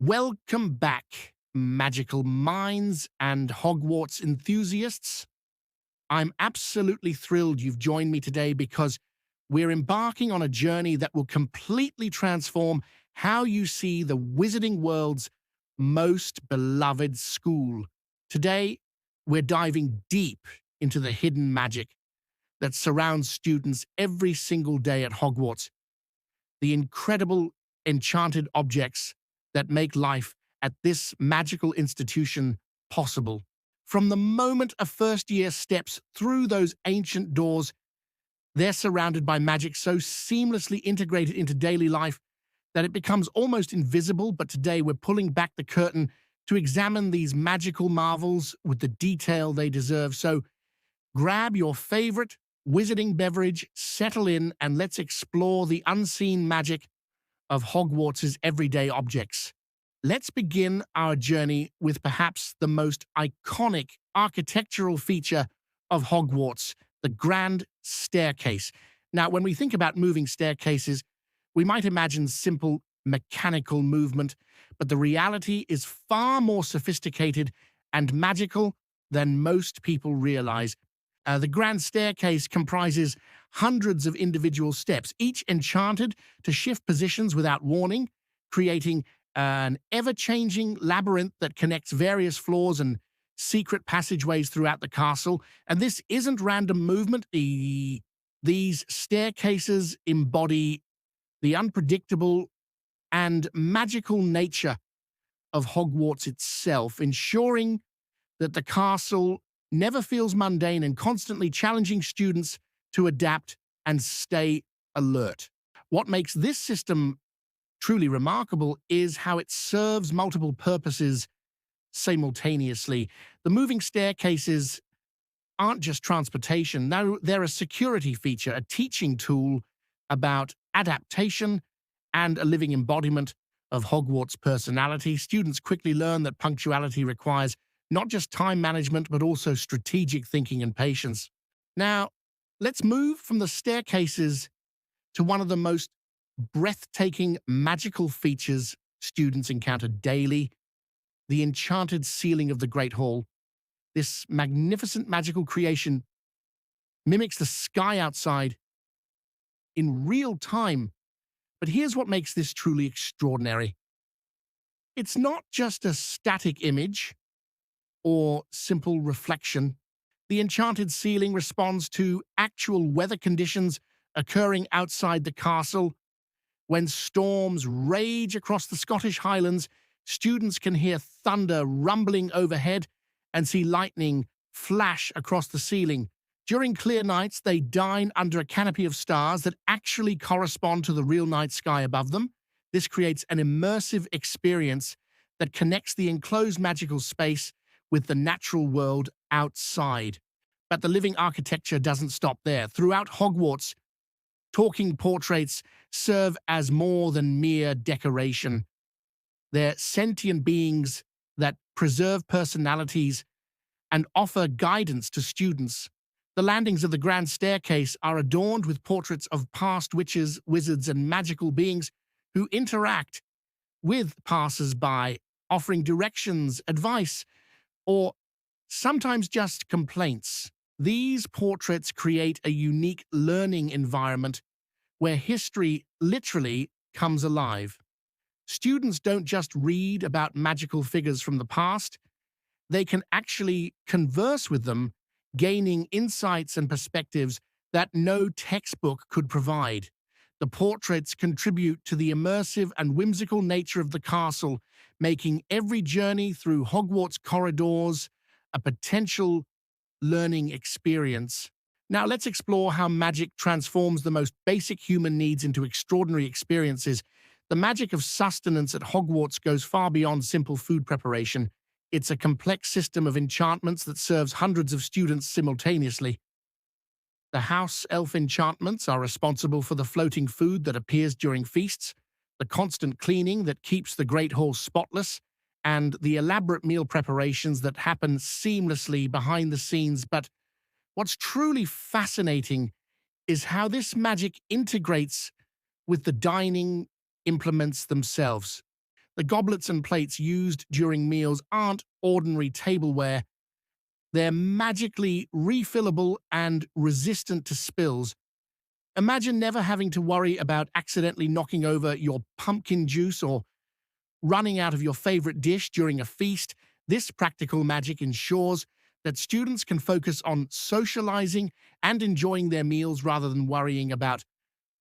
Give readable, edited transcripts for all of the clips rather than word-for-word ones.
Welcome back, magical minds and Hogwarts enthusiasts. I'm absolutely thrilled you've joined me today because we're embarking on a journey that will completely transform how you see the wizarding world's most beloved school. Today, we're diving deep into the hidden magic that surrounds students every single day at Hogwarts, the incredible enchanted objects that make life at this magical institution possible. From the moment a first year steps through those ancient doors, they're surrounded by magic so seamlessly integrated into daily life that it becomes almost invisible. But today we're pulling back the curtain to examine these magical marvels with the detail they deserve. So grab your favorite wizarding beverage, settle in, and let's explore the unseen magic of Hogwarts' everyday objects. Let's begin our journey with perhaps the most iconic architectural feature of Hogwarts, the Grand Staircase. Now, when we think about moving staircases, we might imagine simple mechanical movement, but the reality is far more sophisticated and magical than most people realize. The Grand Staircase comprises hundreds of individual steps, each enchanted to shift positions without warning, creating an ever-changing labyrinth that connects various floors and secret passageways throughout the castle. And this isn't random movement. These staircases embody the unpredictable and magical nature of Hogwarts itself, ensuring that the castle never feels mundane and constantly challenging students to adapt and stay alert. What makes this system truly remarkable is how it serves multiple purposes simultaneously. The moving staircases aren't just transportation, no, they're a security feature, a teaching tool about adaptation and a living embodiment of Hogwarts personality. Students quickly learn that punctuality requires not just time management, but also strategic thinking and patience. Now, let's move from the staircases to one of the most breathtaking magical features students encounter daily, the Enchanted Ceiling of the Great Hall. This magnificent magical creation mimics the sky outside in real time. But here's what makes this truly extraordinary. It's not just a static image or simple reflection. The Enchanted Ceiling responds to actual weather conditions occurring outside the castle. When storms rage across the Scottish Highlands, students can hear thunder rumbling overhead and see lightning flash across the ceiling. During clear nights, they dine under a canopy of stars that actually correspond to the real night sky above them. This creates an immersive experience that connects the enclosed magical space with the natural world outside. But the living architecture doesn't stop there. Throughout Hogwarts, talking portraits serve as more than mere decoration. They're sentient beings that preserve personalities and offer guidance to students. The landings of the Grand Staircase are adorned with portraits of past witches, wizards, and magical beings who interact with passers-by, offering directions, advice, or sometimes just complaints. These portraits create a unique learning environment where history literally comes alive. Students don't just read about magical figures from the past, they can actually converse with them, gaining insights and perspectives that no textbook could provide. The portraits contribute to the immersive and whimsical nature of the castle, making every journey through Hogwarts corridors a potential learning experience. Now let's explore how magic transforms the most basic human needs into extraordinary experiences. The magic of sustenance at Hogwarts goes far beyond simple food preparation. It's a complex system of enchantments that serves hundreds of students simultaneously. The house elf enchantments are responsible for the floating food that appears during feasts, the constant cleaning that keeps the Great Hall spotless, and the elaborate meal preparations that happen seamlessly behind the scenes. But what's truly fascinating is how this magic integrates with the dining implements themselves. The goblets and plates used during meals aren't ordinary tableware. They're magically refillable and resistant to spills. Imagine never having to worry about accidentally knocking over your pumpkin juice or running out of your favorite dish during a feast. This practical magic ensures that students can focus on socializing and enjoying their meals rather than worrying about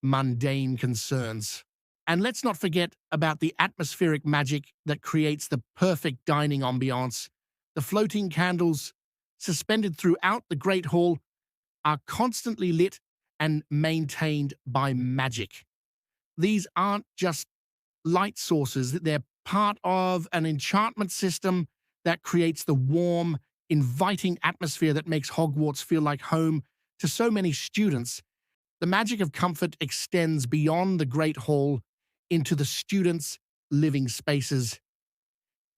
mundane concerns. And let's not forget about the atmospheric magic that creates the perfect dining ambiance. The floating candles suspended throughout the Great Hall are constantly lit and maintained by magic. These aren't just light sources, they're part of an enchantment system that creates the warm, inviting atmosphere that makes Hogwarts feel like home to so many students. The magic of comfort extends beyond the Great Hall into the students' living spaces.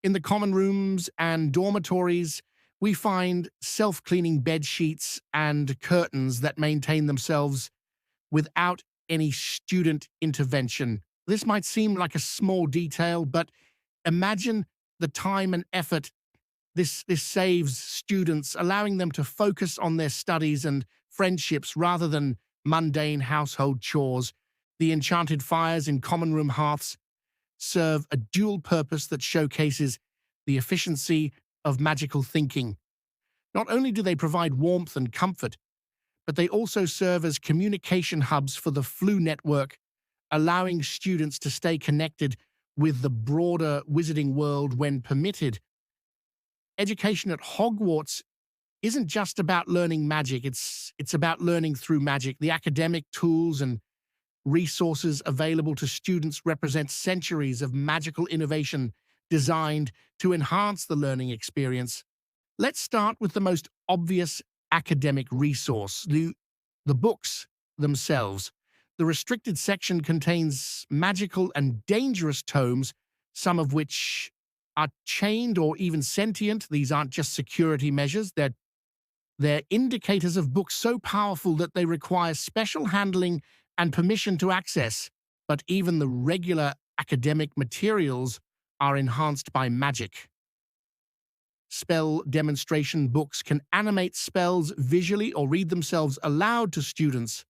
In the common rooms and dormitories, we find self-cleaning bed sheets and curtains that maintain themselves without any student intervention. This might seem like a small detail, but imagine the time and effort this saves students, allowing them to focus on their studies and friendships rather than mundane household chores. The enchanted fires in common room hearths serve a dual purpose that showcases the efficiency of magical thinking. Not only do they provide warmth and comfort, but they also serve as communication hubs for the Flu network, allowing students to stay connected with the broader wizarding world when permitted. Education at Hogwarts isn't just about learning magic, it's about learning through magic. The academic tools and resources available to students represent centuries of magical innovation designed to enhance the learning experience. Let's start with the most obvious academic resource, the books themselves. The restricted section contains magical and dangerous tomes, some of which are chained or even sentient. These aren't just security measures, they're indicators of books so powerful that they require special handling and permission to access. But even the regular academic materials are enhanced by magic. Spell demonstration books can animate spells visually or read themselves aloud to students.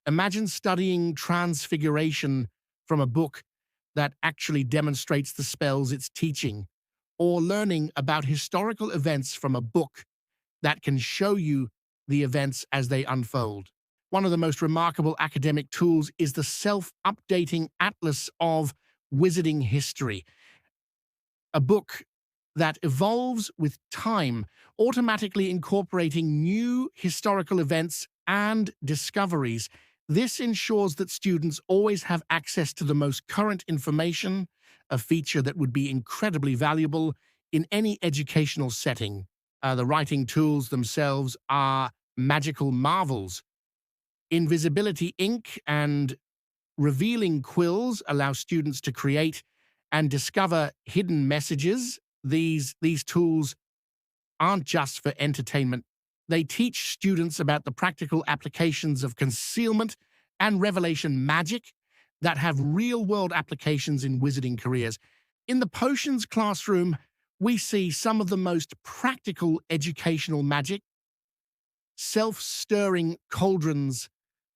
Imagine studying Transfiguration from a book that actually demonstrates the spells it's teaching, or learning about historical events from a book that can show you the events as they unfold. One of the most remarkable academic tools is the self-updating Atlas of Wizarding History, a book that evolves with time, automatically incorporating new historical events and discoveries. This ensures that students always have access to the most current information, a feature that would be incredibly valuable in any educational setting. The writing tools themselves are magical marvels. Invisibility ink and revealing quills allow students to create and discover hidden messages. These tools aren't just for entertainment. They teach students about the practical applications of concealment and revelation magic that have real-world applications in wizarding careers. In the potions classroom, we see some of the most practical educational magic. Self-stirring cauldrons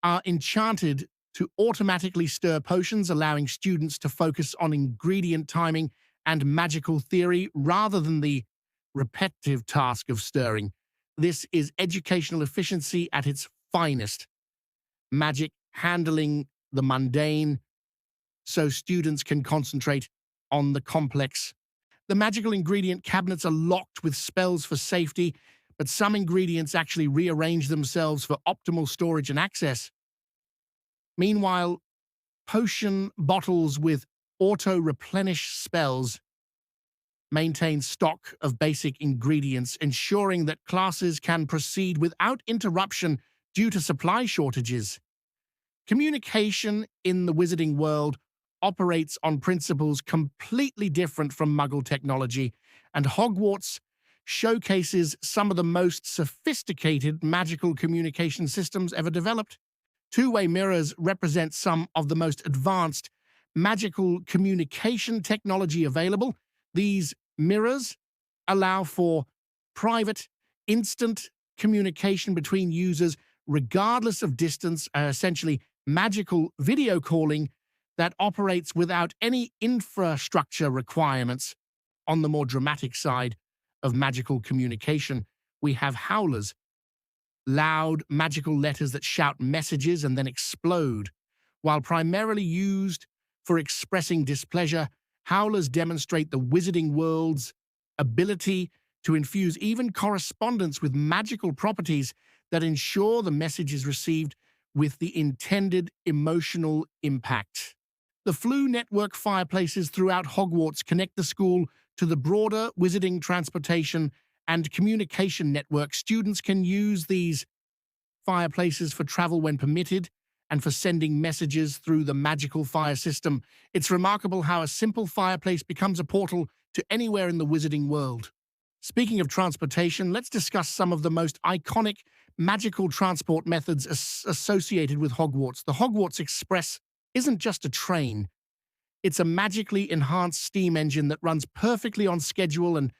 are enchanted to automatically stir potions, allowing students to focus on ingredient timing and magical theory rather than the repetitive task of stirring. This is educational efficiency at its finest. Magic handling the mundane so students can concentrate on the complex. The magical ingredient cabinets are locked with spells for safety, but some ingredients actually rearrange themselves for optimal storage and access. Meanwhile, potion bottles with auto-replenish spells maintain stock of basic ingredients, ensuring that classes can proceed without interruption due to supply shortages. Communication in the wizarding world operates on principles completely different from Muggle technology, and Hogwarts showcases some of the most sophisticated magical communication systems ever developed. Two-way mirrors represent some of the most advanced magical communication technology available. These mirrors allow for private, instant communication between users, regardless of distance, essentially magical video calling that operates without any infrastructure requirements. On the more dramatic side of magical communication, we have howlers, loud magical letters that shout messages and then explode. While primarily used for expressing displeasure, howlers demonstrate the wizarding world's ability to infuse even correspondence with magical properties that ensure the message is received with the intended emotional impact. The Floo network fireplaces throughout Hogwarts connect the school to the broader wizarding transportation and communication network. Students can use these fireplaces for travel when permitted and for sending messages through the magical fire system. It's remarkable how a simple fireplace becomes a portal to anywhere in the wizarding world. Speaking of transportation, let's discuss some of the most iconic magical transport methods associated with Hogwarts. The Hogwarts Express isn't just a train. It's a magically enhanced steam engine that runs perfectly on schedule and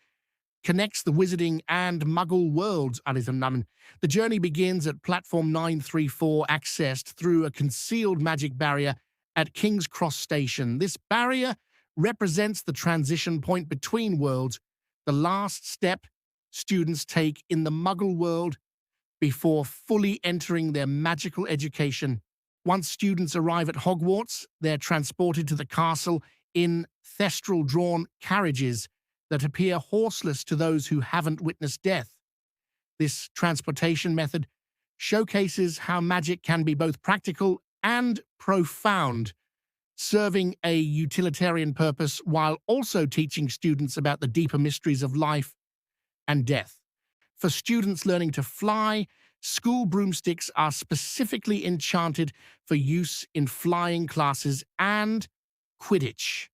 connects the wizarding and muggle worlds. The journey begins at platform 934, accessed through a concealed magic barrier at King's Cross Station. This barrier represents the transition point between worlds, the last step students take in the muggle world before fully entering their magical education. Once students arrive at Hogwarts, they're transported to the castle in thestral-drawn carriages that appear horseless to those who haven't witnessed death. This transportation method showcases how magic can be both practical and profound, serving a utilitarian purpose while also teaching students about the deeper mysteries of life and death. For students learning to fly, school broomsticks are specifically enchanted for use in flying classes and Quidditch.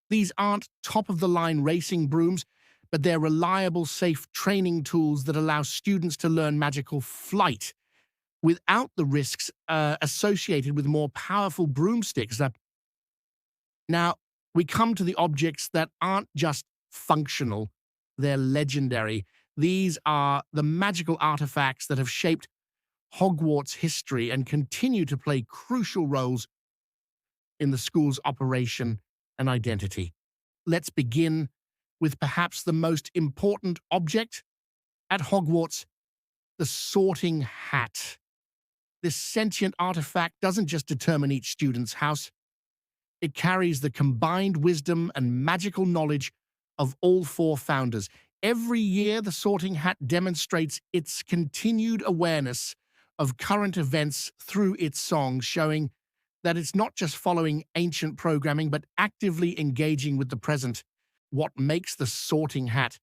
These aren't top-of-the-line racing brooms, but they're reliable, safe training tools that allow students to learn magical flight without the risks associated with more powerful broomsticks. Now, we come to the objects that aren't just functional, they're legendary. These are the magical artifacts that have shaped Hogwarts history and continue to play crucial roles in the school's operation and identity. Let's begin with perhaps the most important object at Hogwarts, the sorting hat. This sentient artifact doesn't just determine each student's house, it carries the combined wisdom and magical knowledge of all four founders. Every year, the sorting hat demonstrates its continued awareness of current events through its songs, showing that it's not just following ancient programming, but actively engaging with the present. What makes the sorting hat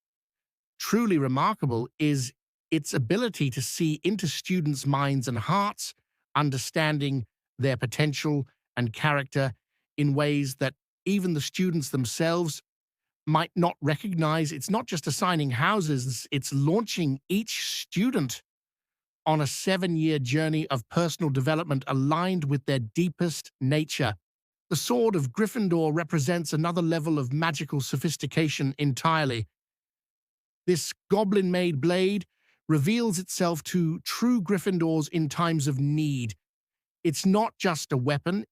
truly remarkable is its ability to see into students' minds and hearts, understanding their potential and character in ways that even the students themselves might not recognize. It's not just assigning houses, it's launching each student on a 7-year journey of personal development aligned with their deepest nature. The Sword of Gryffindor represents another level of magical sophistication entirely. This goblin-made blade reveals itself to true Gryffindors in times of need. It's not just a weapon,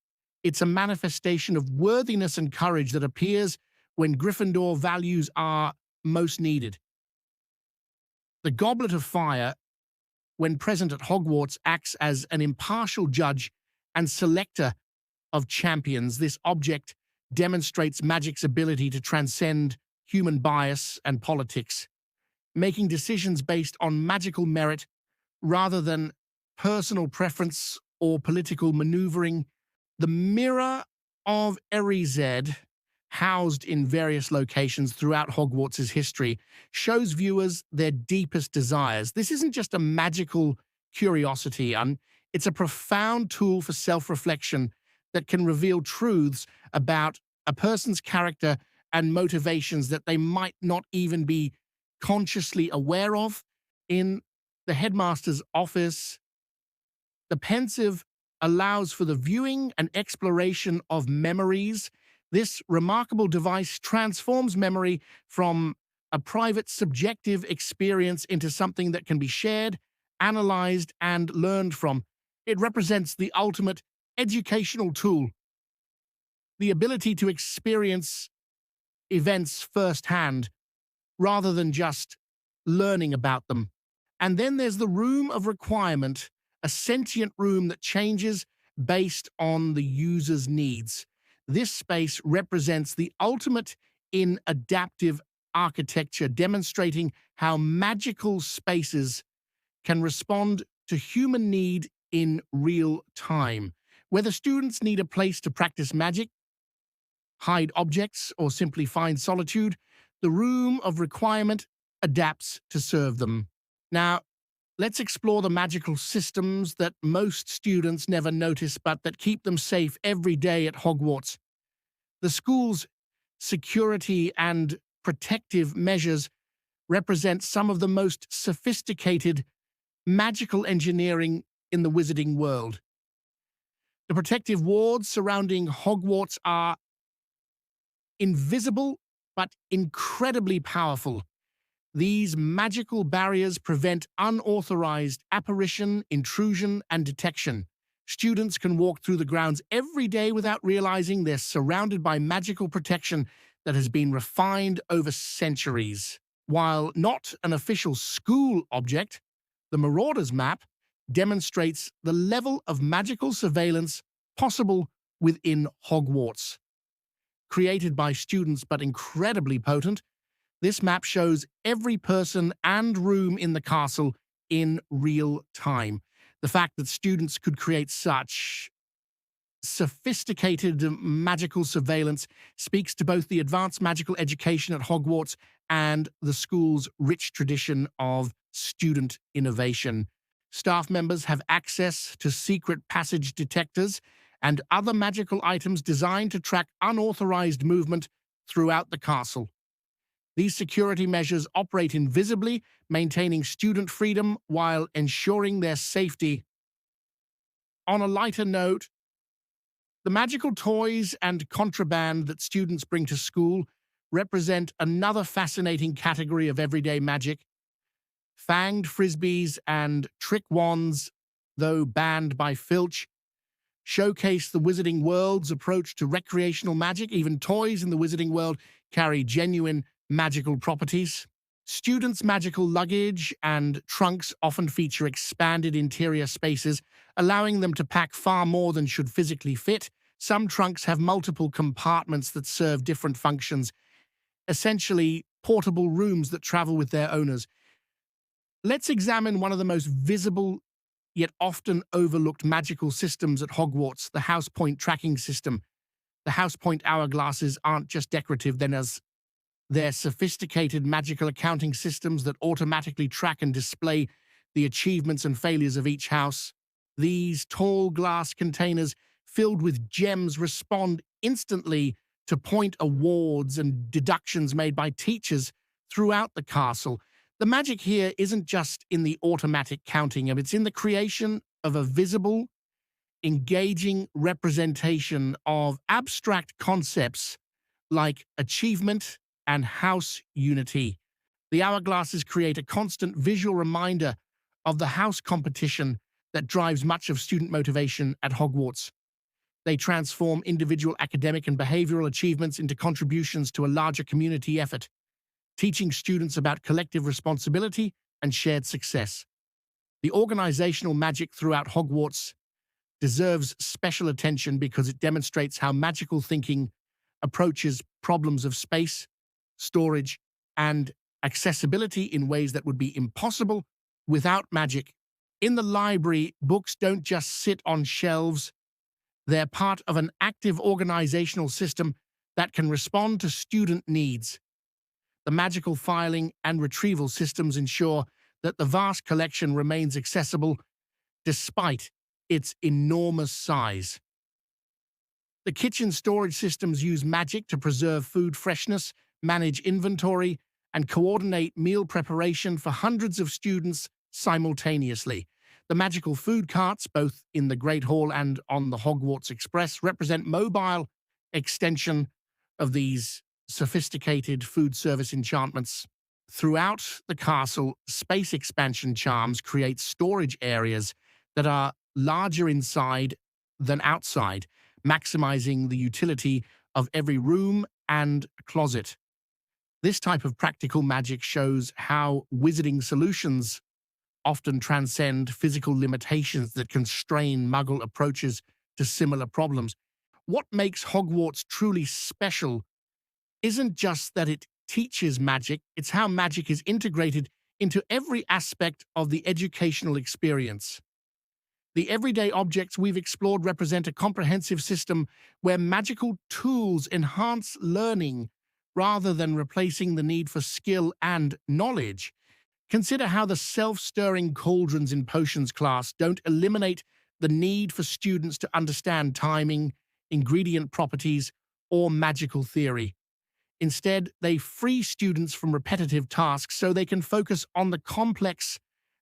it's a manifestation of worthiness and courage that appears when Gryffindor values are most needed. The Goblet of Fire, when present at Hogwarts, acts as an impartial judge and selector of champions. This object demonstrates magic's ability to transcend human bias and politics, making decisions based on magical merit rather than personal preference or political maneuvering. The Mirror of Erised, housed in various locations throughout Hogwarts' history, shows viewers their deepest desires. This isn't just a magical curiosity, it's a profound tool for self-reflection that can reveal truths about a person's character and motivations that they might not even be consciously aware of. In the headmaster's office, the pensive allows for the viewing and exploration of memories. This remarkable device transforms memory from a private, subjective experience into something that can be shared, analyzed, and learned from. It represents the ultimate educational tool, the ability to experience events firsthand rather than just learning about them. And then there's the room of requirement, a sentient room that changes based on the user's needs. This space represents the ultimate in adaptive architecture, demonstrating how magical spaces can respond to human need in real time. Whether students need a place to practice magic, hide objects, or simply find solitude, the room of requirement adapts to serve them. Now, let's explore the magical systems that most students never notice but that keep them safe every day at Hogwarts. The school's security and protective measures represent some of the most sophisticated magical engineering in the wizarding world. The protective wards surrounding Hogwarts are invisible but incredibly powerful. These magical barriers prevent unauthorized apparition, intrusion, and detection. Students can walk through the grounds every day without realizing they're surrounded by magical protection that has been refined over centuries. While not an official school object, the Marauders map demonstrates the level of magical surveillance possible within Hogwarts. Created by students but incredibly potent, this map shows every person and room in the castle in real time. The fact that students could create such sophisticated magical surveillance speaks to both the advanced magical education at Hogwarts and the school's rich tradition of student innovation. Staff members have access to secret passage detectors and other magical items designed to track unauthorized movement throughout the castle. These security measures operate invisibly, maintaining student freedom while ensuring their safety. On a lighter note, the magical toys and contraband that students bring to school represent another fascinating category of everyday magic. Fanged frisbees and trick wands, though banned by Filch, showcase the wizarding world's approach to recreational magic. Even toys in the wizarding world carry genuine magical properties. Students' magical luggage and trunks often feature expanded interior spaces, allowing them to pack far more than should physically fit. Some trunks have multiple compartments that serve different functions, essentially portable rooms that travel with their owners. Let's examine one of the most visible yet often overlooked magical systems at Hogwarts, the House Point tracking system. The House Point hourglasses aren't just decorative, they're sophisticated magical accounting systems that automatically track and display the achievements and failures of each house. These tall glass containers filled with gems respond instantly to point awards and deductions made by teachers throughout the castle. The magic here isn't just in the automatic counting, it's in the creation of a visible, engaging representation of abstract concepts like achievement and house unity. The hourglasses create a constant visual reminder of the house competition that drives much of student motivation at Hogwarts. They transform individual academic and behavioral achievements into contributions to a larger community effort, teaching students about collective responsibility and shared success. The organizational magic throughout Hogwarts deserves special attention because it demonstrates how magical thinking approaches problems of space, storage, and accessibility in ways that would be impossible without magic. In the library, books don't just sit on shelves, they're part of an active organizational system that can respond to student needs. The magical filing and retrieval systems ensure that the vast collection remains accessible despite its enormous size. The kitchen storage systems use magic to preserve food freshness, manage inventory, and coordinate meal preparation for hundreds of students simultaneously. The magical food carts, both in the Great Hall and on the Hogwarts Express, represent mobile extension of these sophisticated food service enchantments. Throughout the castle, space expansion charms create storage areas that are larger inside than outside, maximizing the utility of every room and closet. This type of practical magic shows how wizarding solutions often transcend physical limitations that constrain Muggle approaches to similar problems. What makes Hogwarts truly special isn't just that it teaches magic, it's how magic is integrated into every aspect of the educational experience. The everyday objects we've explored represent a comprehensive system where magical tools enhance learning rather than replacing the need for skill and knowledge. Consider how the self-stirring cauldrons in potions class don't eliminate the need for students to understand timing, ingredient properties, or magical theory. Instead, they free students from repetitive tasks so they can focus on the complex,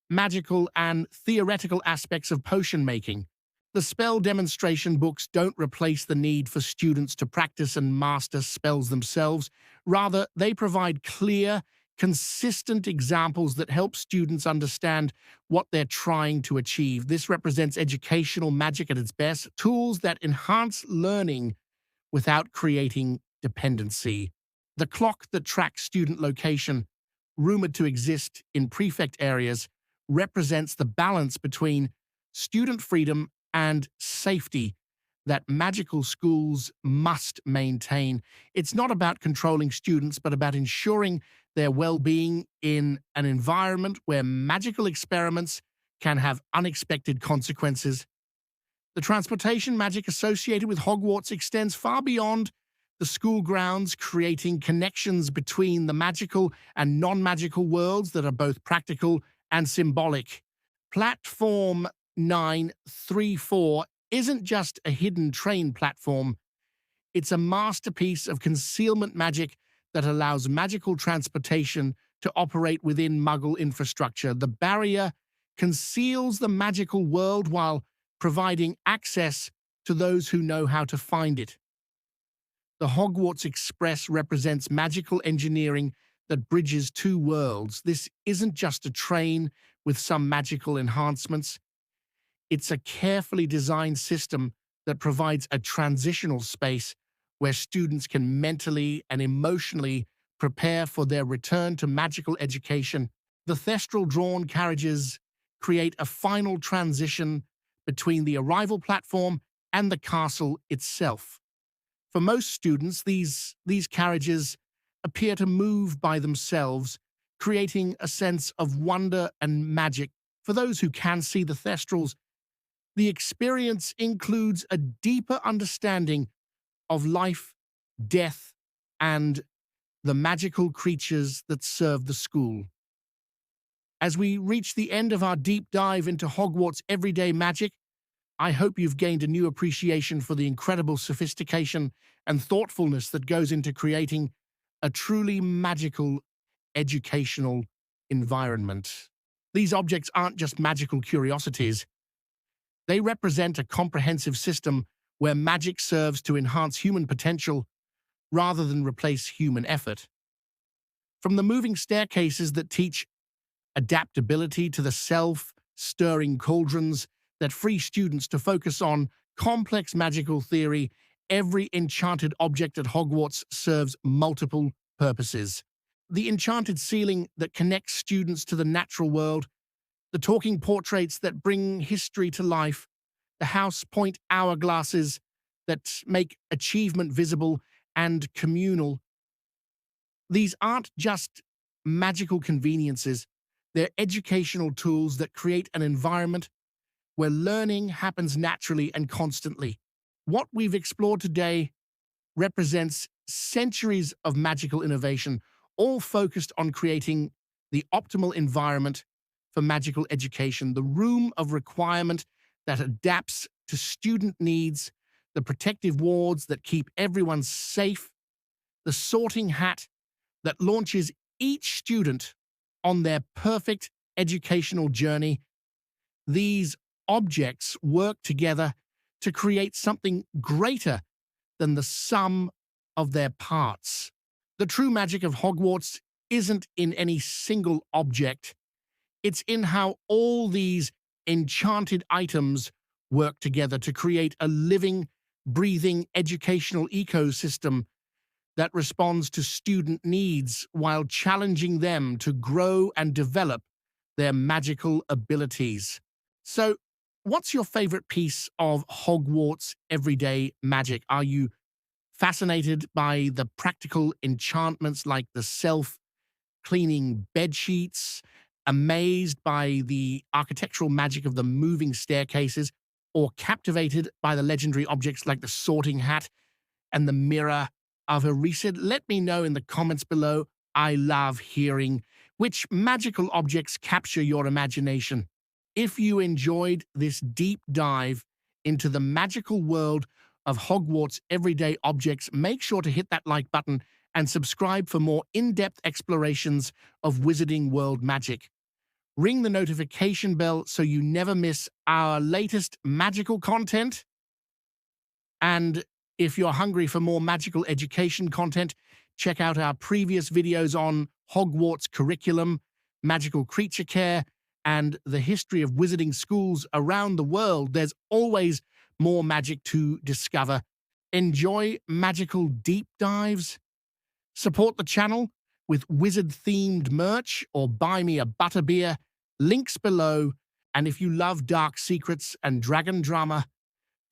magical, and theoretical aspects of potion making. The spell demonstration books don't replace the need for students to practice and master spells themselves. Rather, they provide clear, consistent examples that help students understand what they're trying to achieve. This represents educational magic at its best, tools that enhance learning without creating dependency. The clock that tracks student location, rumored to exist in prefect areas, represents the balance between student freedom and safety that magical schools must maintain. It's not about controlling students, but about ensuring their well-being in an environment where magical experiments can have unexpected consequences. The transportation magic associated with Hogwarts extends far beyond the school grounds, creating connections between the magical and non-magical worlds that are both practical and symbolic. Platform 934 isn't just a hidden train platform, it's a masterpiece of concealment magic that allows magical transportation to operate within Muggle infrastructure. The barrier conceals the magical world while providing access to those who know how to find it. The Hogwarts Express represents magical engineering that bridges two worlds. This isn't just a train with some magical enhancements. It's a carefully designed system that provides a transitional space where students can mentally and emotionally prepare for their return to magical education. The thestral-drawn carriages create a final transition between the arrival platform and the castle itself. For most students, these carriages appear to move by themselves, creating a sense of wonder and magic. For those who can see the thestrals, the experience includes a deeper understanding of life, death, and the magical creatures that serve the school. As we reach the end of our deep dive into Hogwarts everyday magic, I hope you've gained a new appreciation for the incredible sophistication and thoughtfulness that goes into creating a truly magical educational environment. These objects aren't just magical curiosities. They represent a comprehensive system where magic serves to enhance human potential rather than replace human effort. From the moving staircases that teach adaptability to the self-stirring cauldrons that free students to focus on complex magical theory, every enchanted object at Hogwarts serves multiple purposes. The enchanted ceiling that connects students to the natural world, the talking portraits that bring history to life, the house point hourglasses that make achievement visible and communal. These aren't just magical conveniences, they're educational tools that create an environment where learning happens naturally and constantly. What we've explored today represents centuries of magical innovation, all focused on creating the optimal environment for magical education, the room of requirement that adapts to student needs, the protective wards that keep everyone safe, the sorting hat that launches each student on their perfect educational journey. These objects work together to create something greater than the sum of their parts. The true magic of Hogwarts isn't in any single object, it's in how all these enchanted items work together to create a living, breathing educational ecosystem that responds to student needs while challenging them to grow and develop their magical abilities. So, what's your favorite piece of Hogwarts everyday magic? Are you fascinated by the practical enchantments like the self-cleaning bed sheets, amazed by the architectural magic of the moving staircases, or captivated by the legendary objects like the sorting hat and the mirror of Harisad? Let me know in the comments below. I love hearing which magical objects capture your imagination. If you enjoyed this deep dive into the magical world of Hogwarts everyday objects, make sure to hit that like button and subscribe for more in-depth explorations of Wizarding World magic. Ring the notification bell so you never miss our latest magical content. And if you're hungry for more magical education content, check out our previous videos on Hogwarts curriculum, magical creature care, and the history of wizarding schools around the world. There's always more magic to discover. Enjoy magical deep dives? Support the channel with wizard-themed merch or buy me a butterbeer. Links below. And if you love dark secrets and dragon drama,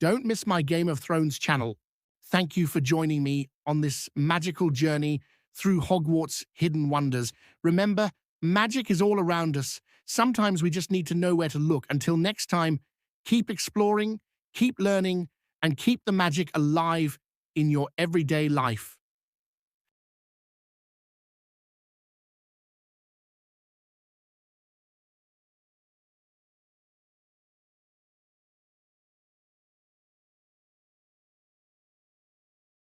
don't miss my Game of Thrones channel. Thank you for joining me on this magical journey through Hogwarts' hidden wonders. Remember, magic is all around us. Sometimes we just need to know where to look. Until next time, keep exploring, keep learning, and keep the magic alive in your everyday life.